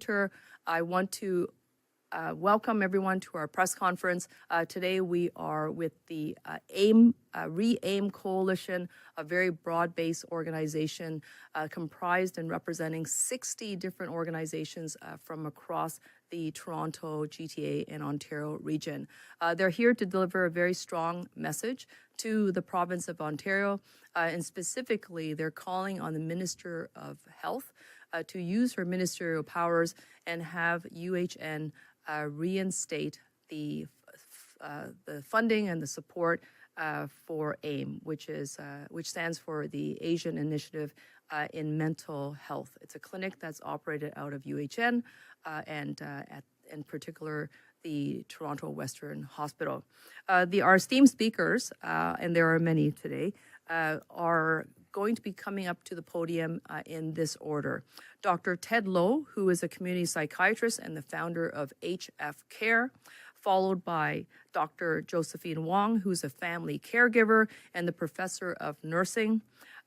Director. I want to welcome everyone to our press conference. Today we are with the Re-AIM Coalition, a very broad-based organization comprised and representing 60 different organizations from across the Toronto, GTA, and Ontario region. They're here to deliver a very strong message to the province of Ontario, and specifically they're calling on the Minister of Health to use her ministerial powers and have UHN reinstate the funding and the support for AIM, which stands for the Asian Initiative in Mental Health. It's a clinic that's operated out of UHN and in particular the Toronto Western Hospital. Our esteemed speakers, and there are many today, are going to be coming up to the podium in this order. Dr. Ted Lowe, who is a community psychiatrist and the founder of HF Care, followed by Dr. Josephine Wong, who's a family caregiver and the professor of nursing,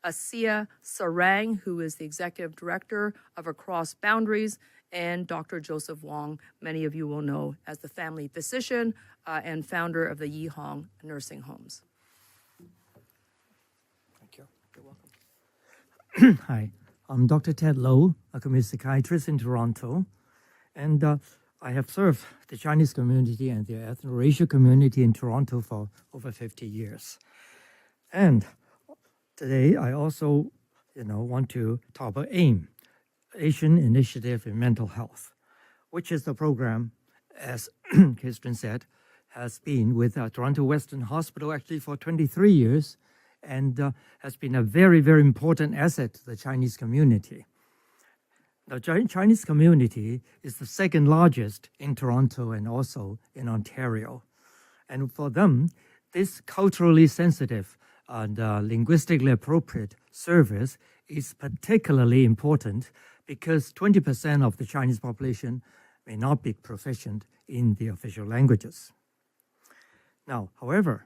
Asiya Sarang, who is the executive director of Across Boundaries, and Dr. Joseph Wong, many of you will know as the family physician and founder of the Yihong Nursing Homes. Thank you. You're welcome. Hi, I'm Dr. Ted Lowe, a community psychiatrist in Toronto, and I have served the Chinese community and the ethno-racial community in Toronto for over 50 years. And today I also, want to talk about AIM, Asian Initiative in Mental Health, which is the program, as Kirsten said, has been with Toronto Western Hospital actually for 23 years and has been a very, very important asset to the Chinese community. The Chinese community is the second largest in Toronto and also in Ontario. And for them, this culturally sensitive and linguistically appropriate service is particularly important because 20% of the Chinese population may not be proficient in the official languages. Now, however,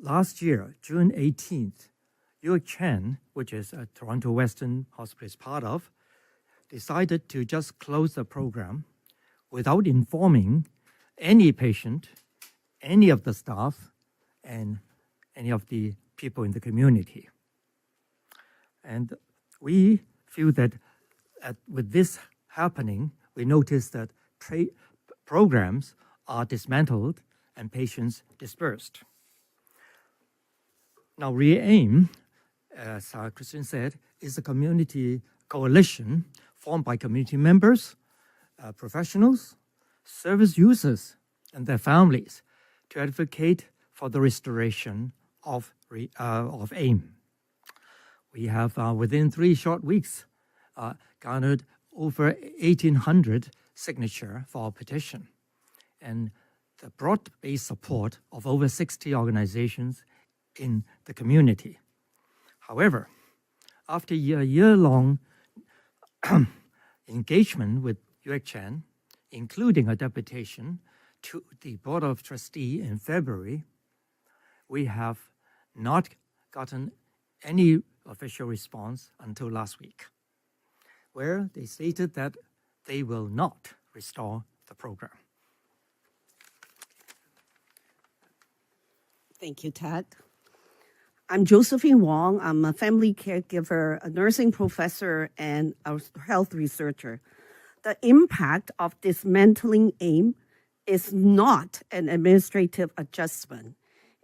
last year, June 18th, UHN, which is a Toronto Western Hospital is part of, decided to just close the program without informing any patient, any of the staff, and any of the people in the community. And we feel that with this happening, we noticed that programs are dismantled and patients dispersed. Now, Re-AIM, as Christian said, is a community coalition formed by community members, professionals, service users, and their families to advocate for the restoration of AIM. We have, within 3 short weeks, garnered over 1,800 signatures for our petition, and the broad-based support of over 60 organizations in the community. However, after a year-long engagement with UHN, including a deputation to the Board of Trustees in February, we have not gotten any official response until last week, where they stated that they will not restore the program. Thank you, Ted. I'm Josephine Wong. I'm a family caregiver, a nursing professor, and a health researcher. The impact of dismantling AIM is not an administrative adjustment.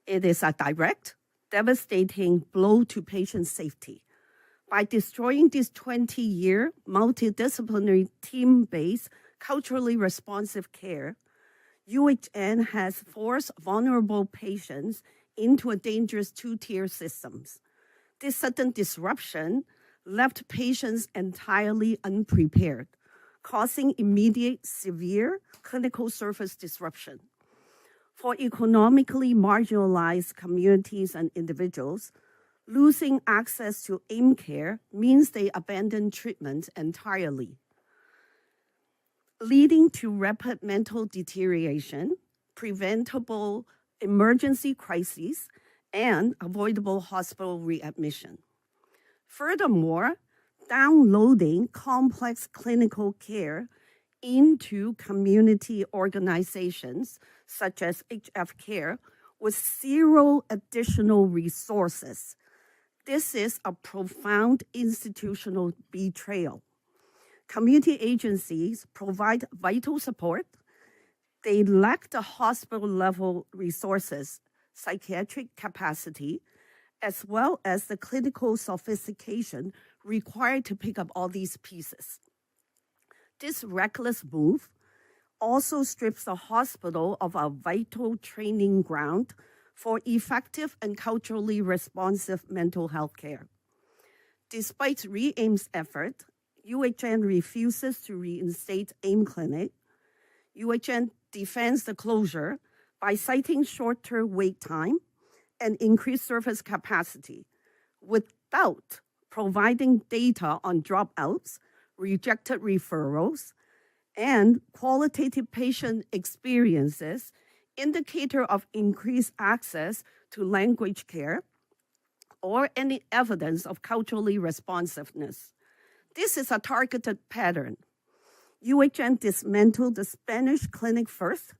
It is a direct, devastating blow to patient safety. By destroying this 20-year multidisciplinary team-based, culturally responsive care, UHN has forced vulnerable patients into a dangerous two-tier system. This sudden disruption left patients entirely unprepared, causing immediate severe clinical service disruption. For economically marginalized communities and individuals, losing access to AIM care means they abandon treatment entirely, leading to rapid mental deterioration, preventable emergency crises, and avoidable hospital readmission. Furthermore, downloading complex clinical care into community organizations such as HF Care with zero additional resources. This is a profound institutional betrayal. Community agencies provide vital support. They lack the hospital level resources, psychiatric capacity, as well as the clinical sophistication required to pick up all these pieces. This reckless move also strips the hospital of a vital training ground for effective and culturally responsive mental health care. Despite RE-AIM's effort, UHN refuses to reinstate AIM Clinic. UHN defends the closure by citing shorter wait time and increased service capacity without providing data on dropouts, rejected referrals, and qualitative patient experiences, indicator of increased access to language care, or any evidence of culturally responsiveness. This is a targeted pattern. UHN dismantled the Spanish clinic first,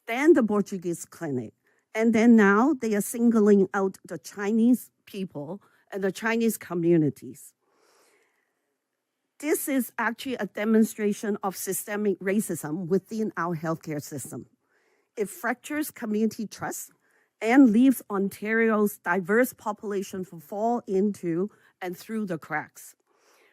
then the Portuguese clinic, and then now they are singling out the Chinese people and the Chinese communities. This is actually a demonstration of systemic racism within our healthcare system. It fractures community trust and leaves Ontario's diverse population to fall into and through the cracks.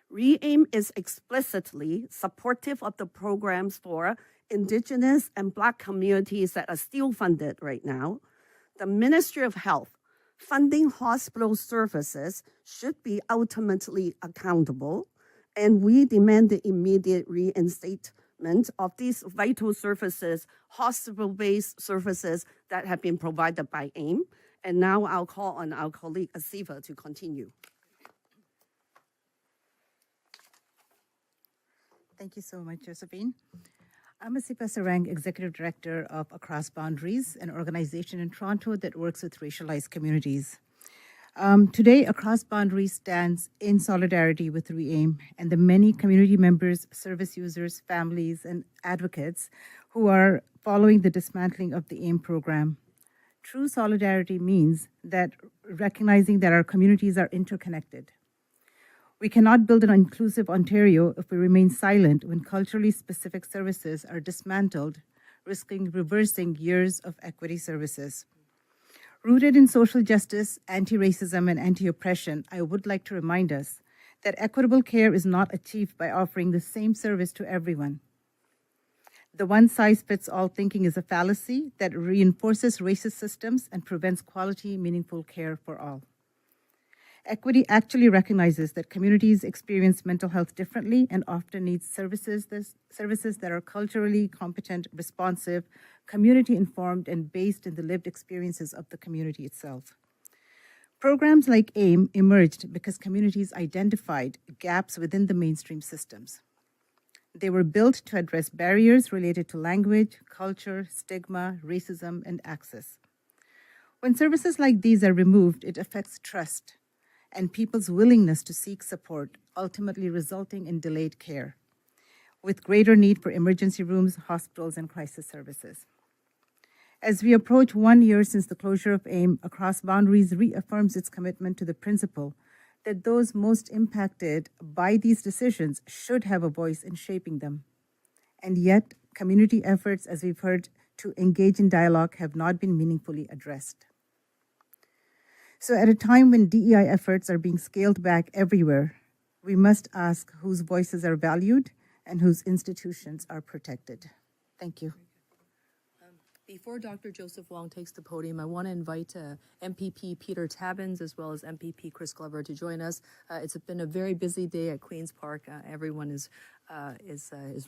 RE-AIM is explicitly supportive of the programs for Indigenous and Black communities that are still funded right now. The Ministry of Health funding hospital services should be ultimately accountable, and we demand the immediate reinstatement of these vital services, hospital-based services that have been provided by AIM. And now I'll call on our colleague Asifa to continue. Thank you so much, Josephine. I'm Asifa Sarang, Executive Director of Across Boundaries, an organization in Toronto that works with racialized communities. Today, Across Boundaries stands in solidarity with RE-AIM and the many community members, service users, families, and advocates who are following the dismantling of the AIM program. True solidarity means that recognizing that our communities are interconnected. We cannot build an inclusive Ontario if we remain silent when culturally specific services are dismantled, risking reversing years of equity services. Rooted in social justice, anti-racism, and anti-oppression, I would like to remind us that equitable care is not achieved by offering the same service to everyone. The one-size-fits-all thinking is a fallacy that reinforces racist systems and prevents quality, meaningful care for all. Equity actually recognizes that communities experience mental health differently and often need services that are culturally competent, responsive, community-informed, and based in the lived experiences of the community itself. Programs like AIM emerged because communities identified gaps within the mainstream systems. They were built to address barriers related to language, culture, stigma, racism, and access. When services like these are removed, it affects trust and people's willingness to seek support, ultimately resulting in delayed care, with greater need for emergency rooms, hospitals, and crisis services. As we approach 1 year since the closure of AIM, Across Boundaries reaffirms its commitment to the principle that those most impacted by these decisions should have a voice in shaping them. And yet, community efforts, as we've heard, to engage in dialogue have not been meaningfully addressed. So at a time when DEI efforts are being scaled back everywhere, we must ask whose voices are valued and whose institutions are protected. Thank you. Before Dr. Joseph Wong takes the podium, I want to invite MPP Peter Tabbins as well as MPP Chris Glover to join us. It's been a very busy day at Queen's Park. Everyone is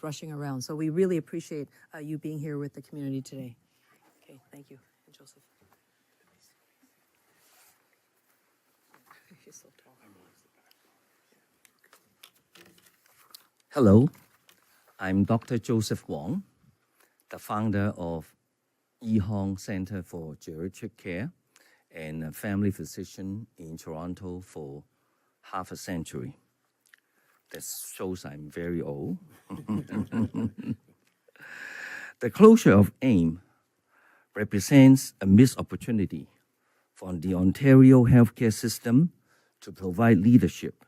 rushing around. So we really appreciate you being here with the community today. Okay, thank you, Joseph. You're so tall. Hello, I'm Dr. Joseph Wong, the founder of Hong Center for Geriatric Care and a family physician in Toronto for half a century. That shows I'm very old. The closure of AIM represents a missed opportunity for the Ontario healthcare system to provide leadership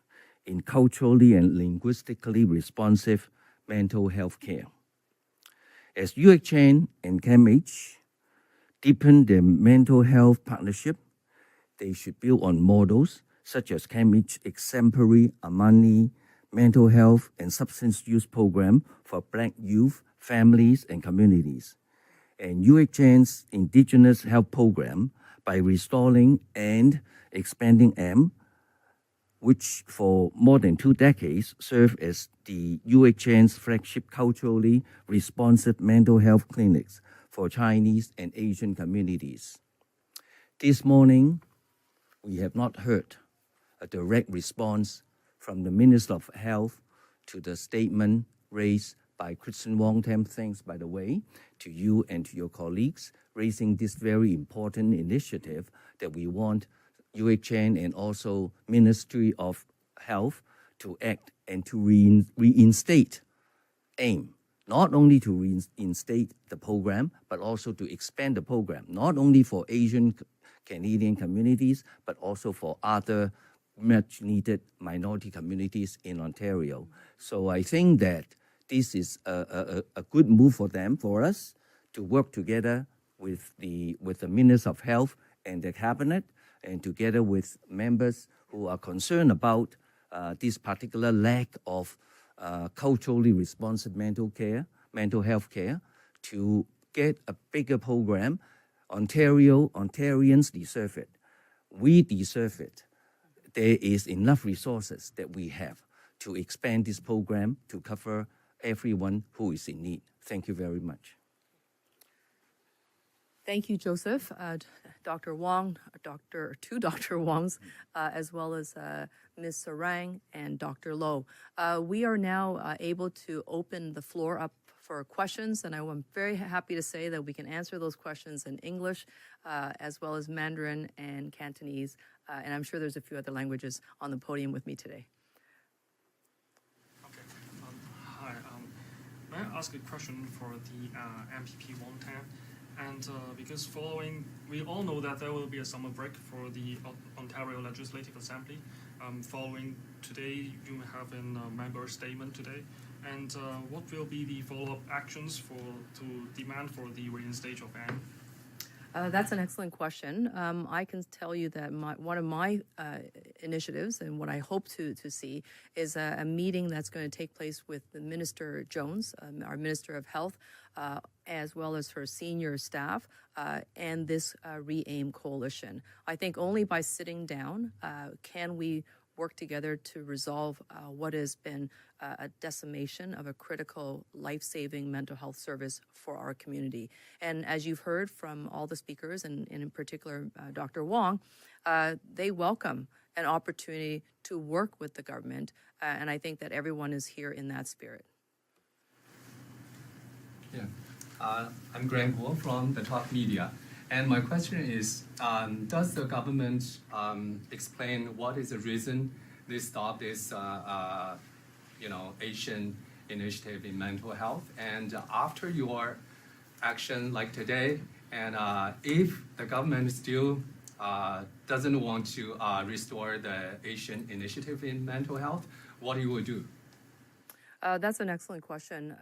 in culturally and linguistically responsive mental health care. As UHN and CAMH deepen their mental health partnership, they should build on models such as CAMH's exemplary Amani mental health and substance use program for Black youth, families, and communities, and UHN's Indigenous Health Program by restoring and expanding AIM, which for more than 2 decades served as the UHN's flagship culturally responsive mental health clinics for Chinese and Asian communities. This morning, we have not heard a direct response from the Minister of Health to the statement raised by Christian Wong-Tam. Thanks, by the way, to you and to your colleagues, raising this very important initiative that we want UHN and also Ministry of Health to act and to reinstate AIM, not only to reinstate the program, but also to expand the program, not only for Asian Canadian communities, but also for other much needed minority communities in Ontario. So I think that this is a good move for them, for us, to work together with the Minister of Health and the Cabinet, and together with members who are concerned about this particular lack of culturally responsive mental health care, to get a bigger program. Ontarians deserve it. We deserve it. There is enough resources that we have to expand this program to cover everyone who is in need. Thank you very much. Thank you, Joseph, Dr. Wong, two Dr. Wongs, as well as Ms. Sarang and Dr. Loh. We are now able to open the floor up for questions, and I'm very happy to say that we can answer those questions in English, as well as Mandarin and Cantonese, and I'm sure there's a few other languages on the podium with me today. Okay. Hi. May I ask a question for the MPP Wong-Tam? And because we all know that there will be a summer break for the Ontario Legislative Assembly. Following today, you have a member statement today. And what will be the follow-up actions to demand for the reinstate of AIM? That's an excellent question. I can tell you that one of my initiatives and what I hope to see is a meeting that's going to take place with the Minister Jones, our Minister of Health, as well as her senior staff, and this Re-AIM coalition. I think only by sitting down can we work together to resolve what has been a decimation of a critical life-saving mental health service for our community. And as you've heard from all the speakers, and in particular Dr. Wong, they welcome an opportunity to work with the government, and I think that everyone is here in that spirit. Yeah, I'm Greg Guo from the Talk Media. And my question is, does the government explain what is the reason they stopped this Asian initiative in mental health? And after your action like today, and if the government still doesn't want to restore the Asian initiative in mental health, what you will do? That's an excellent question.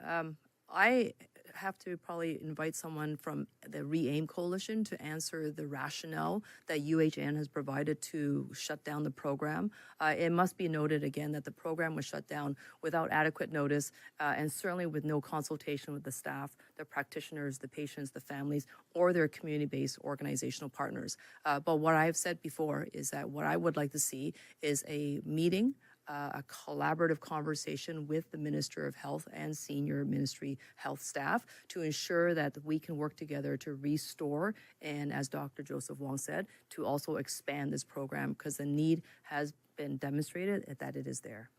I have to probably invite someone from the Re-AIM coalition to answer the rationale that UHN has provided to shut down the program. It must be noted again that the program was shut down without adequate notice, and certainly with no consultation with the staff, the practitioners, the patients, the families, or their community-based organizational partners. But what I've said before is that what I would like to see is a meeting, a collaborative conversation with the Minister of Health and senior ministry health staff to ensure that we can work together to restore and, as Dr. Joseph Wong said, to also expand this program because the need has been demonstrated that it is there.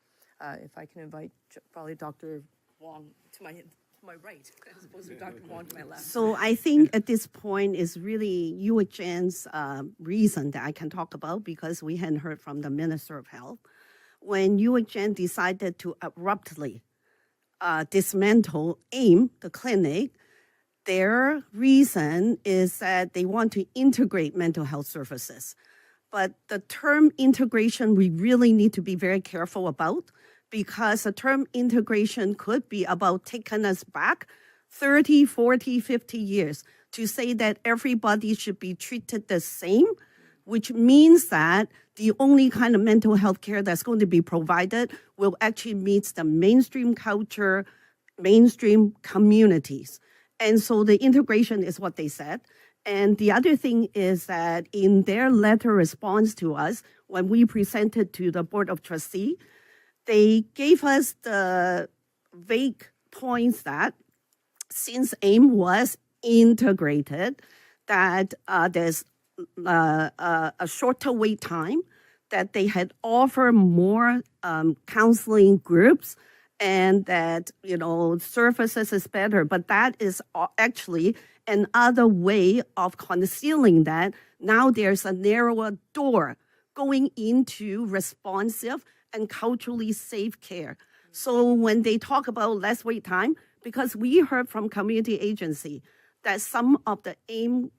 If I can invite probably Dr. Wong to my right, as opposed to Dr. Wong to my left. So I think at this point is really UHN's reason that I can talk about because we hadn't heard from the Minister of Health. When UHN decided to abruptly dismantle AIM, the clinic, their reason is that they want to integrate mental health services. But the term integration, we really need to be very careful about, because the term integration could be about taking us back 30, 40, 50 years to say that everybody should be treated the same, which means that the only kind of mental health care that's going to be provided will actually meet the mainstream culture, mainstream communities. And so the integration is what they said. And the other thing is that in their letter response to us, when we presented to the Board of Trustees, they gave us the vague points that since AIM was integrated, that there's a shorter wait time, that they had offered more counseling groups, and that, services is better. But that is actually another way of concealing that. Now there's a narrower door going into responsive and culturally safe care. So when they talk about less wait time, because we heard from community agency that some of the AIM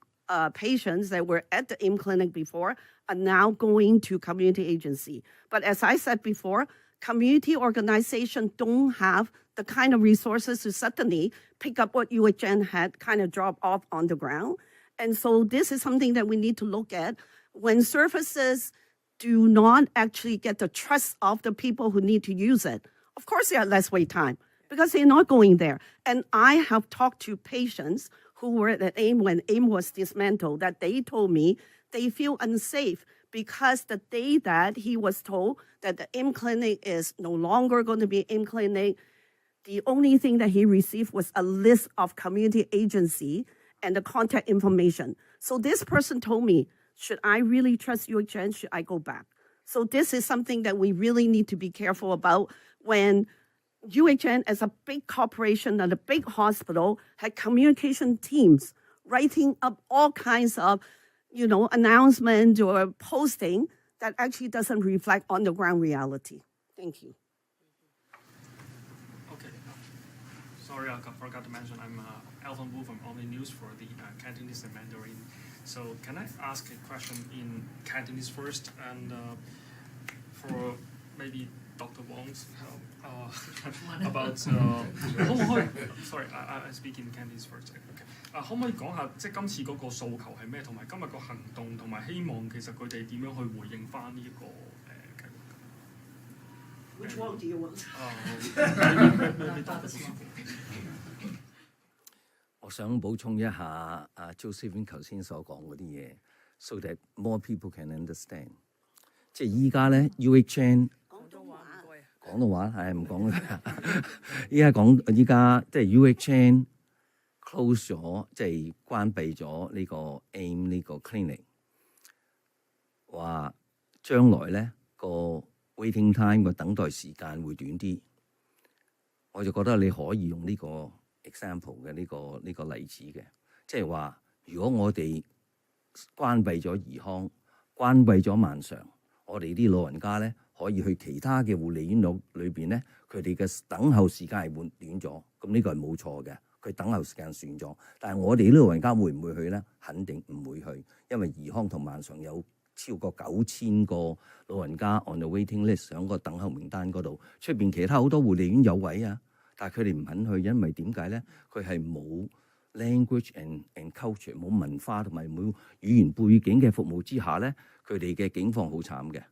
patients that were at the AIM clinic before are now going to community agency. But as I said before, community organizations don't have the kind of resources to suddenly pick up what UHN had kind of dropped off on the ground. And so this is something that we need to look at. When services do not actually get the trust of the people who need to use it, of course there are less wait time because they're not going there. And I have talked to patients who were at AIM when AIM was dismantled, that they told me they feel unsafe because the day that he was told that the AIM clinic is no longer going to be AIM clinic, the only thing that he received was a list of community agency and the contact information. So this person told me, should I really trust UHN? Should I go back? So this is something that we really need to be careful about when UHN, as a big corporation and a big hospital, had communication teams writing up all kinds of announcement or posting that actually doesn't reflect on the ground reality. Thank you. Okay. Sorry, I forgot to mention I'm Alvin Wu from Omni News for the Cantonese and Mandarin. So can I ask a question in Cantonese first, and for maybe Dr. Wong's about sorry, I speak in Cantonese first. Okay. 可唔可以講下即係今次嗰個訴求係咩，同埋今日個行動，同埋希望其實佢哋點樣去回應翻呢一個計劃 Which one do you want? 我想補充一下Josephine 頭先所講嗰啲嘢 ，so that more people can understand。即係依家咧 UHN 廣東話係唔講啦。依家即係 UHN close 咗，即係關閉咗呢個 AIM 呢個 clinic， 話將來咧個 waiting time 個等待時間會短啲。我就覺得你可以用呢個 example 嘅呢個例子嘅，即係話如果我哋關閉咗怡康，關閉咗萬常，我哋啲老人家咧可以去其他嘅護理院裏邊咧，佢哋嘅等候時間係短咗，咁呢個係冇錯嘅。佢等候時間算咗，但係我哋啲老人家會唔會去咧？肯定唔會去，因為怡康同萬常有超過9000個老人家 on the waiting list 上個等候名單嗰度。出邊其他好多護理院有位啊，但係佢哋唔肯去，因為點解咧？佢係冇 language and culture 冇文化同埋冇語言背景嘅服務之下咧，佢哋嘅境況好慘嘅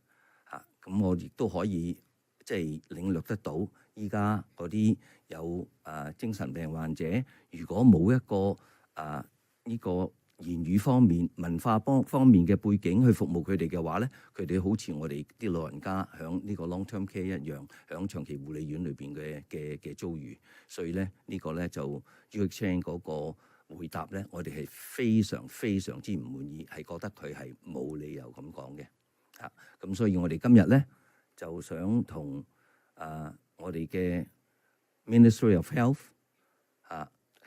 嚇。咁我亦都可以即係領略得到。依家嗰啲有精神病患者，如果冇一個呢個言語方面、文化方面嘅背景去服務佢哋嘅話咧，佢哋好似我哋啲老人家響呢個 long-term care 一樣，響長期護理院裏邊嘅遭遇。所以咧呢個咧就 UHN 嗰個回答咧，我哋係非常非常之唔滿意，係覺得佢係冇理由咁講嘅嚇。咁所以我哋今日咧就想同我哋嘅 Ministry of Health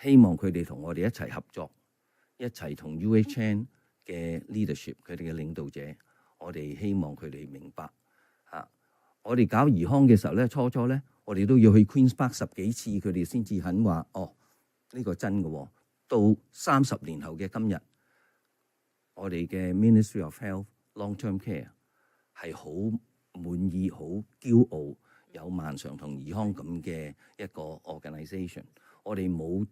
希望佢哋同我哋一齊合作，一齊同 UHN 嘅 leadership 佢哋嘅領導者，我哋希望佢哋明白我哋搞怡康嘅時候咧，初咧，我哋都要去 Queen's Park 10幾次，佢哋先至肯話哦呢個真嘅喎。到30年後嘅今日，我哋嘅 Ministry of Health Long-Term Care 係好滿意、好驕傲，有萬常同怡康咁嘅一個 organisation。我哋冇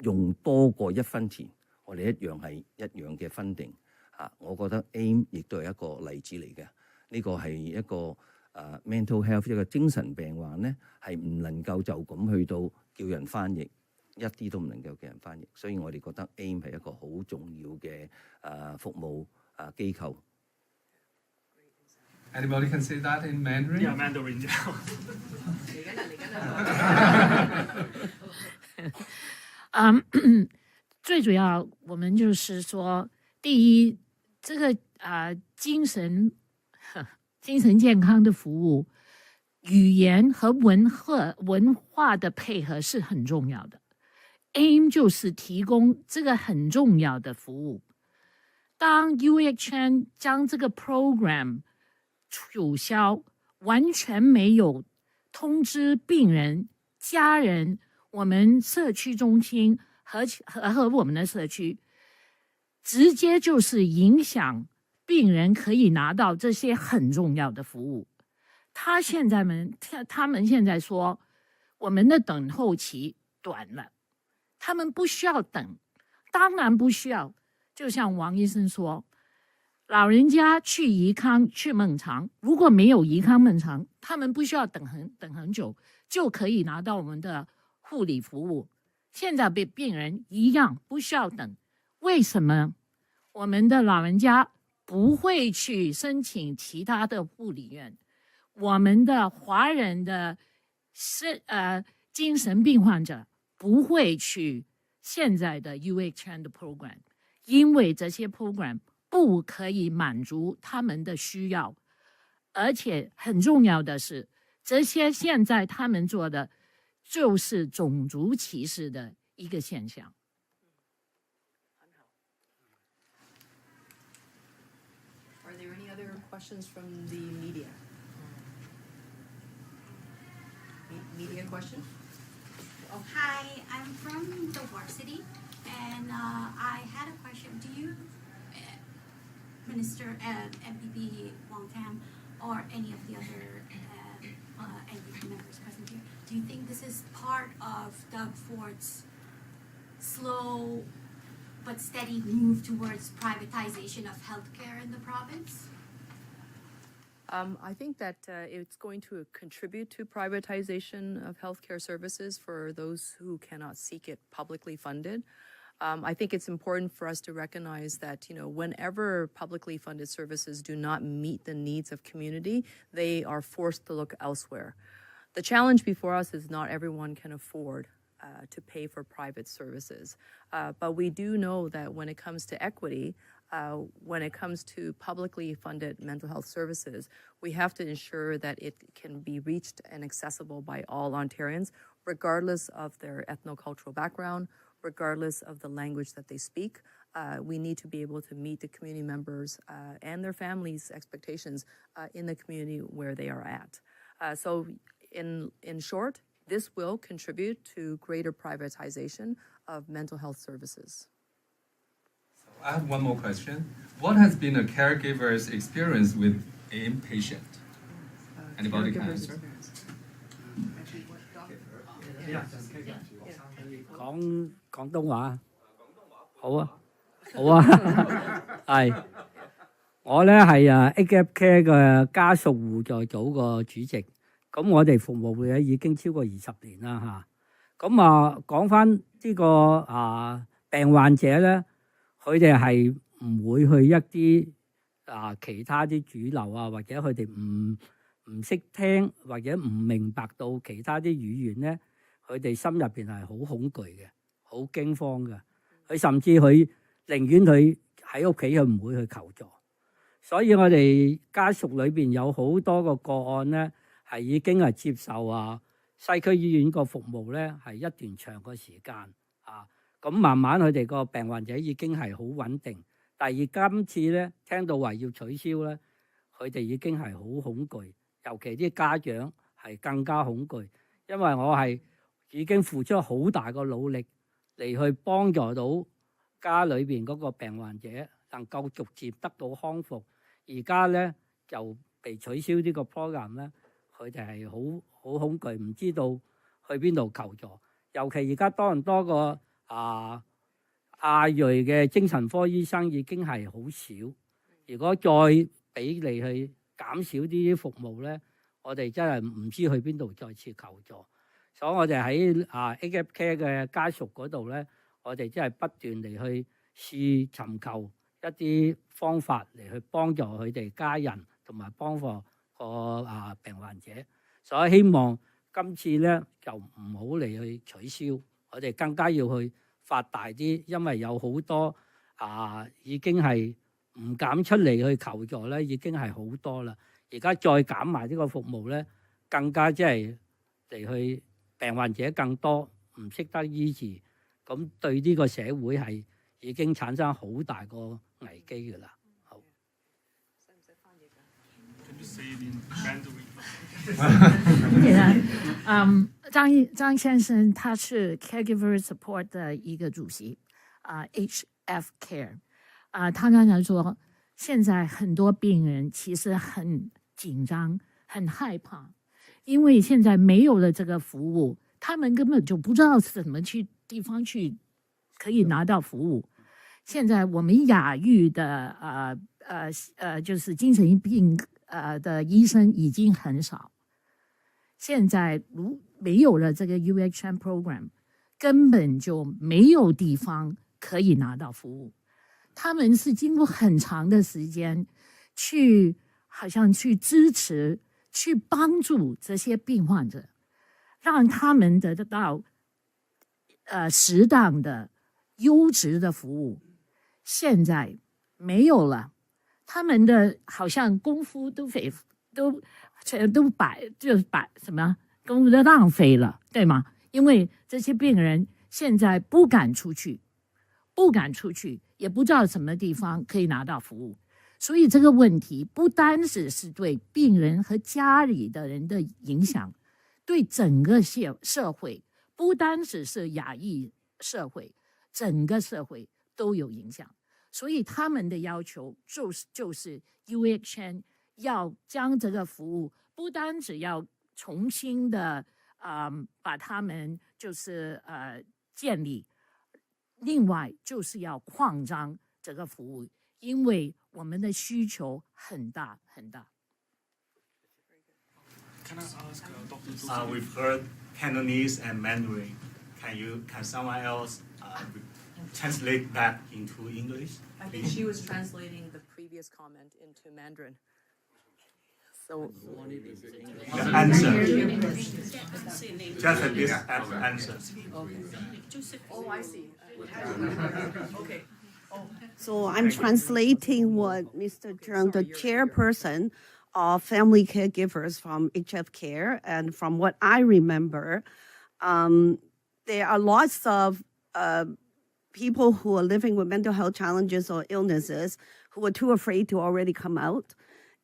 用多過1分錢，我哋一樣係一樣嘅funding。我覺得 AIM 亦都係一個例子嚟嘅。呢個係一個mental health 一個精神病患咧，係唔能夠就咁去到叫人翻譯，一啲都唔能夠叫人翻譯。所以我哋覺得 AIM 係一個好重要嘅服務機構。Anybody can say that in Mandarin? Yeah, Mandarin. Yeah. 最主要我们就是说，第一，这个精神健康的服务，语言和文化的配合是很重要的。AIM 就是提供这个很重要的服务。当 UHN 将这个 program 取消，完全没有通知病人、家人，我们社区中心和我们的社区，直接就是影响病人可以拿到这些很重要的服务。他们现在说，我们的等候期短了，他们不需要等，当然不需要。就像王医生说，老人家去怡康、去孟尝，如果没有怡康孟尝，他们不需要等很久，就可以拿到我们的护理服务。现在病人一样不需要等，为什么我们的老人家不会去申请其他的护理院？我们的华人的精神病患者不会去现在的 UHN 的 program， 因为这些 program 不可以满足他们的需要，而且很重要的是，这些现在他们做的就是种族歧视的一个现象。Are there any other questions from the media? Media question? Hi, I'm from the Varsity, and I had a question. Do you, Minister MPP Wong-Tam, or any of the other MPP members present here, do you think this is part of Doug Ford's slow but steady move towards privatization of healthcare in the province? I think that it's going to contribute to privatization of healthcare services for those who cannot seek it publicly funded. I think it's important for us to recognize that, whenever publicly funded services do not meet the needs of community, they are forced to look elsewhere. The challenge before us is not everyone can afford to pay for private services. But we do know that when it comes to equity, when it comes to publicly funded mental health services, we have to ensure that it can be reached and accessible by all Ontarians, regardless of their ethnocultural background, regardless of the language that they speak. We need to be able to meet the community members and their families' expectations in the community where they are at. So in short, this will contribute to greater privatization of mental health services. I have one more question. What has been a caregiver's experience with AIM patient? Anybody can answer? 講廣東話，好啊，好啊，係我咧係AGAP Care 嘅家屬互助組個主席，咁我哋服務咧已經超過20年啦嚇。咁講翻呢個病患者咧，佢哋係唔會去一啲其他啲主流或者佢哋唔識聽或者唔明白到其他啲語言咧。佢哋心入邊係好恐懼嘅，好驚慌嘅。佢甚至佢寧願佢喺屋企，佢唔會去求助。所以我哋家屬裏邊有好多個案咧，係已經係接受西區醫院個服務咧，係一段長嘅時間咁慢慢佢哋個病患者已經係好穩定。但係今次咧聽到話要取消咧，佢哋已經係好恐懼，尤其啲家長係更加恐懼，因為我係已經付出好大個努力，嚟去幫助到家裏邊嗰個病患者能夠逐漸得到康復。而家咧就被取消呢個 program 咧，佢哋係好恐懼，唔知道去邊度求助。尤其而家多倫多個亞裔嘅精神科醫生已經係好少，如果再俾你去減少呢啲服務咧，我哋真係唔知去邊度再次求助。所以我哋喺AGAP Care 嘅家屬嗰度咧，我哋真係不斷嚟去試尋求一啲方法嚟去幫助佢哋家人同埋幫助個病患者。所以希望今次咧就唔好嚟去取消，我哋更加要去發大啲，因為有好多已經係唔敢出嚟去求助咧，已經係好多啦。而家再減埋呢個服務咧，更加即係嚟去病患者更多，唔識得醫治，咁對呢個社會係已經產生好大個危機㗎啦。好。张先生他是 Caregiver Support 的一个主席HF Care 他刚才说，现在很多病人其实很紧张、很害怕，因为现在没有了这个服务，他们根本就不知道怎么去地方去可以拿到服务。现在我们亚裔的就是精神病的医生已经很少。现在没有了这个 UHM program， 根本就没有地方可以拿到服务。他们是经过很长的时间去，好像去支持、去帮助这些病患者，让他们得到适当的、优质的服务。现在没有了，他们的好像功夫都把什么功夫都浪费了，对吗？因为这些病人现在不敢出去，也不知道什么地方可以拿到服务，所以这个问题不单只是对病人和家里的人的影响，对整个社会，不单只是亚裔社会，整个社会都有影响。所以他们的要求就是 UHN 要将这个服务不单只要重新的把他们就是建立，另外就是要扩张这个服务，因为我们的需求很大很大。Can I ask Dr. We've heard Cantonese and Mandarin. Can someone else translate that into English? I think she was translating the previous comment into Mandarin. So The answer. Just this answer. Oh, I see. Okay. So I'm translating what Mr. Zhang, the chairperson of family caregivers from HF Care, and from what I remember, there are lots of people who are living with mental health challenges or illnesses who are too afraid to already come out.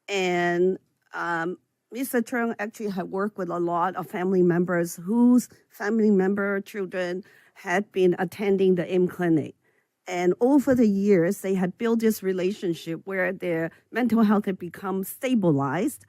And Mr. Chung actually had worked with a lot of family members whose family member children had been attending the AIM clinic. And over the years, they had built this relationship where their mental health had become stabilized.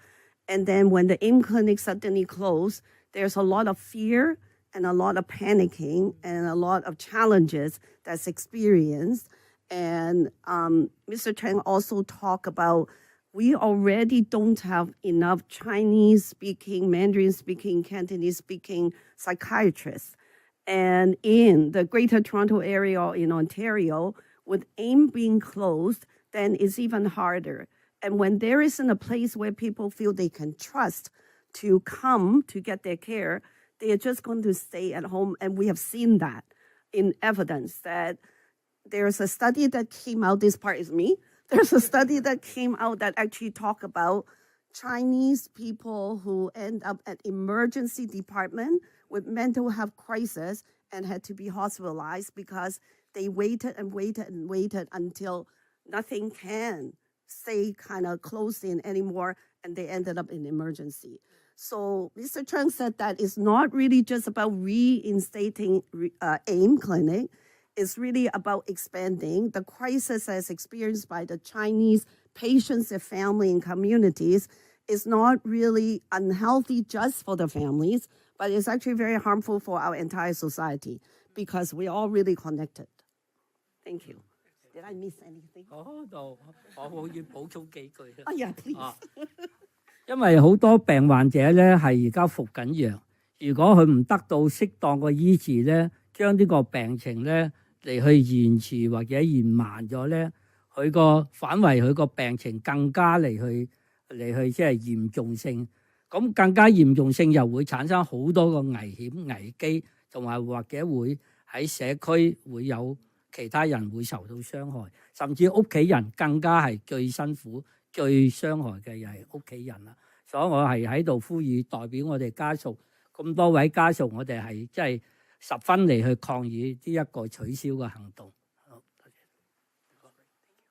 And then when the AIM clinic suddenly closed, there's a lot of fear and a lot of panicking and a lot of challenges that's experienced. And Mr. Chang also talked about we already don't have enough Chinese-speaking, Mandarin-speaking, Cantonese-speaking psychiatrists. And in the Greater Toronto area or in Ontario, with AIM being closed, then it's even harder. And when there isn't a place where people feel they can trust to come to get their care, they are just going to stay at home. And we have seen that in evidence that there's a study that came out, this part is me, there's a study that came out that actually talk about Chinese people who end up at emergency department with mental health crisis and had to be hospitalized because they waited and waited and waited until nothing can stay kind of closed in anymore, and they ended up in emergency. So Mr. Chung said that it's not really just about reinstating AIM clinic. It's really about expanding the crisis as experienced by the Chinese patients, their family, and communities. Is not really unhealthy just for the families, but it's actually very harmful for our entire society because we're all really connected. Thank you. Did I miss anything? 嗰度我要補充幾句啦。 Oh yeah, please. 因為好多病患者咧係而家服緊藥，如果佢唔得到適當嘅醫治咧，將呢個病情咧嚟去延遲或者延慢咗咧，佢個反為佢個病情更加嚟去即係嚴重性，咁更加嚴重性又會產生好多個危險危機，同埋或者會喺社區會有其他人會受到傷害，甚至屋企人更加係最辛苦、最傷害嘅又係屋企人啦。所以我係喺度呼籲，代表我哋家屬咁多位家屬，我哋係即係十分嚟去抗議呢一個取消嘅行動。好，多謝。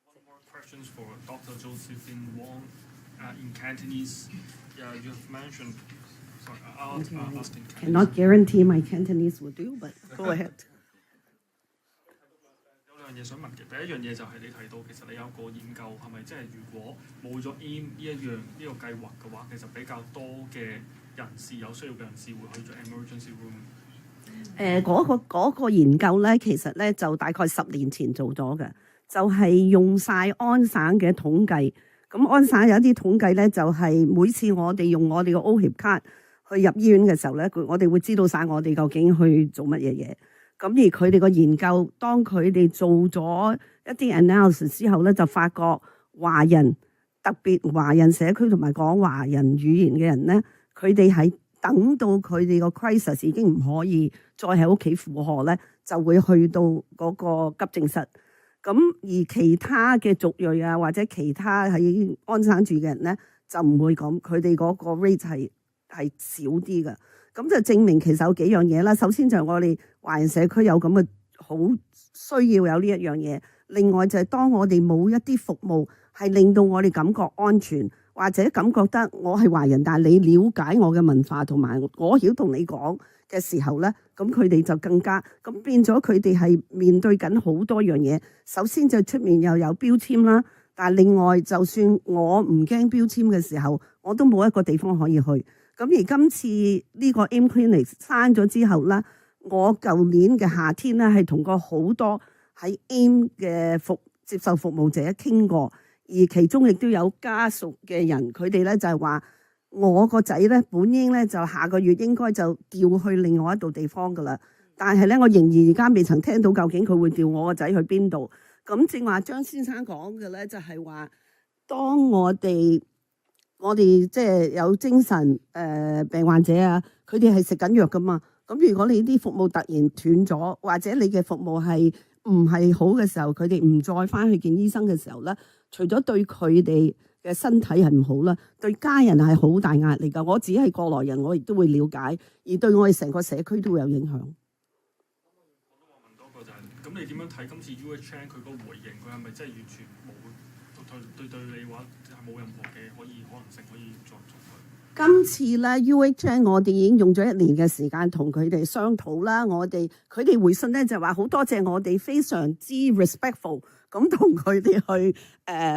One more questions for Dr. Josephine Wong in Cantonese. Yeah, you've mentioned. Sorry, I'll ask in Cantonese. Cannot guarantee my Cantonese will do, but go ahead. 有兩樣嘢想問嘅，第一樣嘢就係你提到其實你有個研究係咪即係如果冇咗 AIM 呢個計劃嘅話，其實比較多嘅人士有需要嘅人士會去咗 emergency room。嗰個研究咧，其實咧就大概10年前做咗嘅，就係用晒安省嘅統計。咁安省有一啲統計咧，就係每次我哋用我哋嘅 O 協卡去入醫院嘅時候咧，我哋會知道晒我哋究竟去做乜嘢嘢。咁而佢哋個研究，當佢哋做咗一啲 analysis 之後咧，就發覺華人特別華人社區同埋講華人語言嘅人咧，佢哋係等到佢哋個 crisis 已經唔可以再喺屋企負荷咧，就會去到嗰個急症室。咁而其他嘅族裔啊，或者其他喺安省住嘅人咧，就唔會咁，佢哋嗰個 rate 係少啲嘅。咁就證明其實有幾樣嘢啦。首先就係我哋華人社區有咁嘅好需要有呢一樣嘢。另外就係當我哋冇一啲服務係令到我哋感覺安全，或者感覺得我係華人，但係你了解我嘅文化同埋我曉同你講嘅時候咧，咁佢哋就更加咁變咗佢哋係面對緊好多樣嘢。首先就出面又有標籤啦，但係另外就算我唔驚標籤嘅時候，我都冇一個地方可以去。咁而今次呢個 AIM Clinic 閂咗之後咧，我舊年嘅夏天咧係同過好多喺 AIM 嘅接受服務者傾過，而其中亦都有家屬嘅人，佢哋咧就係話我個仔咧本應咧就下個月應該就調去另外一度地方噶啦，但係咧我仍然而家未曾聽到究竟佢會調我個仔去邊度。咁正話張先生講嘅咧就係話，當我哋即係有精神病患者啊，佢哋係食緊藥噶嘛。咁如果你啲服務突然斷咗，或者你嘅服務係唔係好嘅時候，佢哋唔再翻去見醫生嘅時候咧，除咗對佢哋嘅身體係唔好啦，對家人係好大壓力㗎。我自己係過來人，我亦都會了解，而對我哋成個社區都會有影響。我都話問多個就係，咁你點樣睇今次 UHN 佢個回應？佢係咪真係完全冇對你話係冇任何嘅可能性可以再做佢？今次咧 UHN 我哋已經用咗1年嘅時間同佢哋商討啦，佢哋回信咧就話好多謝我哋非常之 respectful 咁同佢哋去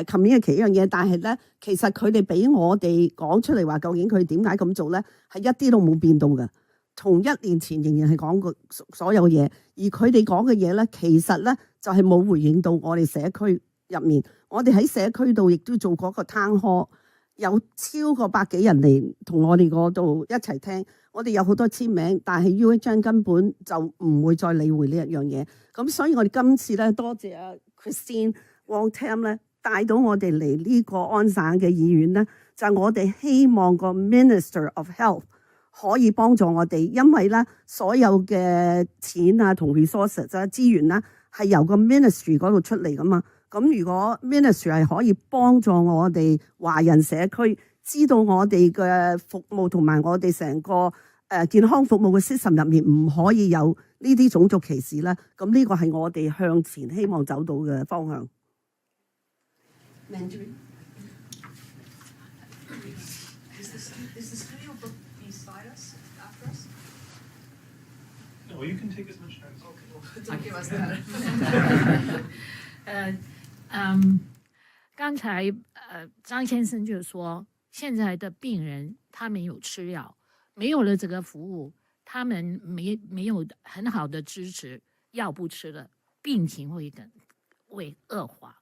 communicate 一樣嘢，但係咧其實佢哋俾我哋講出嚟話究竟佢點解咁做咧，係一啲都冇變到嘅，同1年前仍然係講過所有嘢，而佢哋講嘅嘢咧其實咧就係冇回應到我哋社區入面，我哋喺社區度亦都做過一個 town hall。有超過100幾人嚟同我哋嗰度一齊聽，我哋有好多簽名，但係 UHN 根本就唔會再理會呢一樣嘢。咁所以我哋今次咧多謝阿 Christine Wong-Tam 咧帶到我哋嚟呢個安省嘅議院咧，就係我哋希望個 Minister of Health 可以幫助我哋，因為咧所有嘅錢啊同 resources 啊資源啦係由個 Ministry 嗰度出嚟噶嘛。咁如果 Ministry 係可以幫助我哋華人社區知道我哋嘅服務同埋我哋成個健康服務嘅 system 入面唔可以有呢啲種族歧視咧，咁呢個係我哋向前希望走到嘅方向。Mandarin. Is the studio book No, you can take as much time. Okay. 刚才张先生就说，现在的病人他们有吃药，没有了这个服务，他们没有很好的支持，药不吃了，病情会恶化。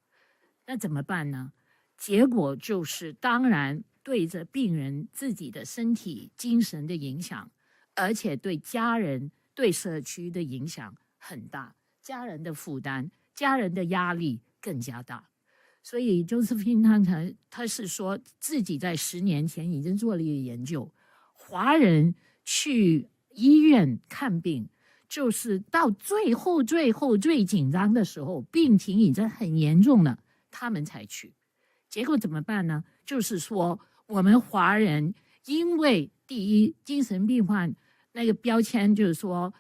那怎么办呢？结果就是，当然对着病人自己的身体、精神的影响，而且对家人、对社区的影响很大，家人的负担、家人的压力更加大。所以Josephine他是说自己在10年前已经做了一个研究，华人去医院看病，就是到最后最紧张的时候，病情已经很严重了，他们才去。结果怎么办呢？就是说我们华人因为第一，精神病患那个标签就是说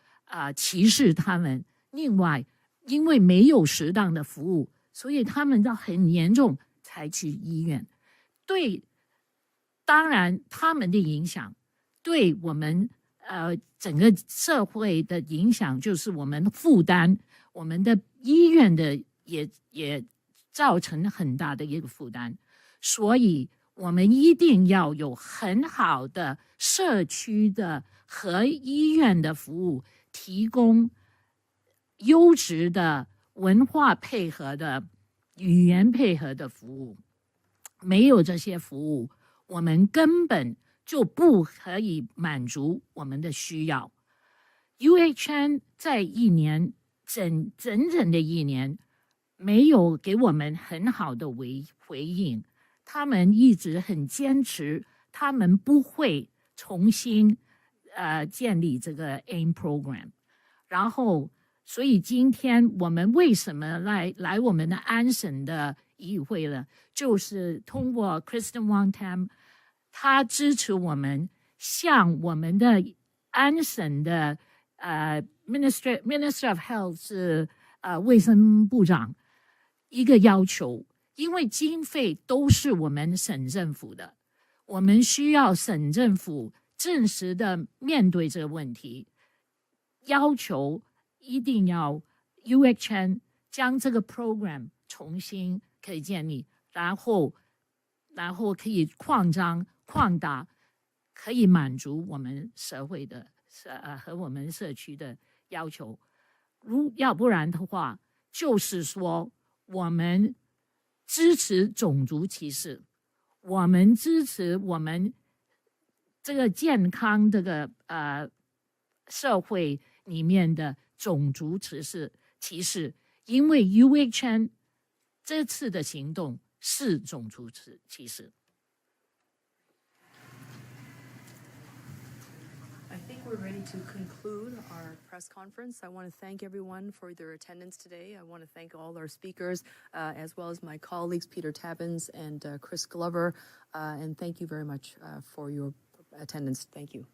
歧视他们，另外因为没有适当的服务，所以他们到很严重才去医院。对，当然他们的影响对我们整个社会的影响，就是我们负担，我们的医院的也造成很大的一个负担。所以我们一定要有很好的社区的和医院的服务，提供优质的文化配合的、语言配合的服务。没有这些服务，我们根本就不可以满足我们的需要。UHN 在整的一年没有给我们很好的回应，他们一直很坚持，他们不会重新建立这个 AIM program。然后，所以今天我们为什么来我们的安省的议会了？就是通过 Kristen Wong-Tam， 他支持我们向我们的安省的Minister of Health 是卫生部长一个要求，因为经费都是我们省政府的，我们需要省政府正式的面对这个问题，要求一定要 UHN 将这个 program 重新可以建立，然后可以扩大，可以满足我们社会的和我们社区的要求。要不然的话，就是说我们支持种族歧视，我们支持我们这个健康这个社会里面的种族歧视，因为 UHN 这次的行动是种族歧视。I think we're ready to conclude our press conference. I want to thank everyone for their attendance today. I want to thank all our speakers, as well as my colleagues, Peter Tabbins and Chris Glover. And thank you very much for your attendance. Thank you.